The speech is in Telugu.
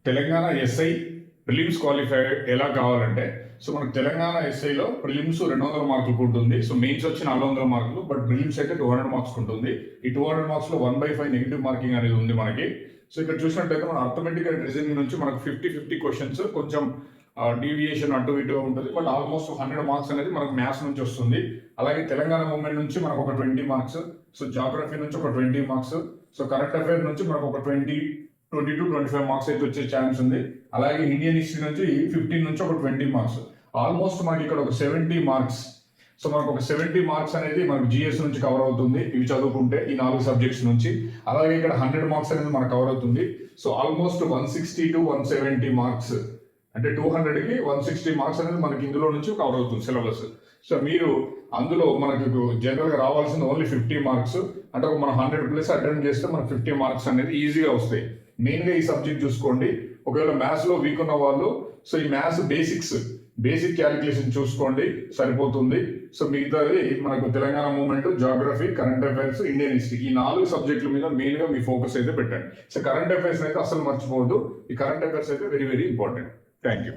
తెలంగాణ ఎస్ఐ ప్రిలిమ్స్ క్వాలిఫై ఎలా కావాలంటే, సో మనకు తెలంగాణ ఎస్ఐలో ప్రిలిమ్స్ 200 మార్కులకు ఉంటుంది. సో మెయిన్స్ వచ్చి 400 మార్కులు, బట్ ప్రిలిమ్స్ అయితే 200 మార్క్స్ ఉంటుంది. ఈ 200 మార్క్స్లో 1/5 నెగిటివ్ మార్కింగ్ అనేది ఉంది మనకి. సో ఇక్కడ చూసినట్టయితే మన అర్థమెటిక్ అండ్ రీజనింగ్ నుంచి మనకు 50-50 క్వశ్చన్స్, కొంచెం డీవియేషన్ అటు ఇటు ఉంటుంది, బట్ ఆల్మోస్ట్ 100 మార్క్స్ అనేది మనకు మ్యాథ్స్ నుంచి వస్తుంది. అలాగే తెలంగాణ మూవ్మెంట్ నుంచి మనకు ఒక 20 మార్క్స్, సో జాగ్రఫీ నుంచి ఒక 20 మార్క్స్, సో కరెంట్ అఫైర్ నుంచి మనకు ఒక 20-25 మార్క్స్ అయితే వచ్చే ఛాన్స్ ఉంది. అలాగే ఇండియన్ హిస్టరీ నుంచి 15 నుంచి ఒక 20 మార్క్స్, ఆల్మోస్ట్ మనకి ఇక్కడ ఒక 70 మార్క్స్. సో మనకు ఒక 70 మార్క్స్ అనేది మనకు జిఎస్ నుంచి కవర్ అవుతుంది ఇవి చదువుకుంటే, ఈ 4 సబ్జెక్ట్స్ నుంచి. అలాగే ఇక్కడ 100 మార్క్స్ అనేది మనకు కవర్ అవుతుంది. సో ఆల్మోస్ట్ 160 to 170 మార్క్స్, అంటే 200కి 160 మార్క్స్ అనేది మనకి ఇందులో నుంచి కవర్ అవుతుంది సిలబస్. సో మీరు అందులో మనకు జనరల్గా రావాల్సింది ఓన్లీ 50 మార్క్స్, అంటే మనం 100+ అటెంప్ట్ చేస్తే మనకు 50 మార్క్స్ అనేది ఈజీగా వస్తాయి. మెయిన్గా ఈ సబ్జెక్ట్ చూసుకోండి. ఒకవేళ మ్యాథ్స్లో వీక్ ఉన్న వాళ్ళు, సో ఈ మ్యాథ్స్ బేసిక్ క్యాలిక్యులేషన్ చూసుకోండి, సరిపోతుంది. సో మిగతాది మనకు Telangana movement, geography, current affairs, Indian history, ఈ 4 సబ్జెక్టుల మీద మెయిన్గా మీ ఫోకస్ అయితే పెట్టండి. సో కరెంట్ అఫైర్స్ అయితే అసలు మర్చిపోవద్దు. ఈ కరెంట్ అఫైర్స్ అయితే very very important. Thank you.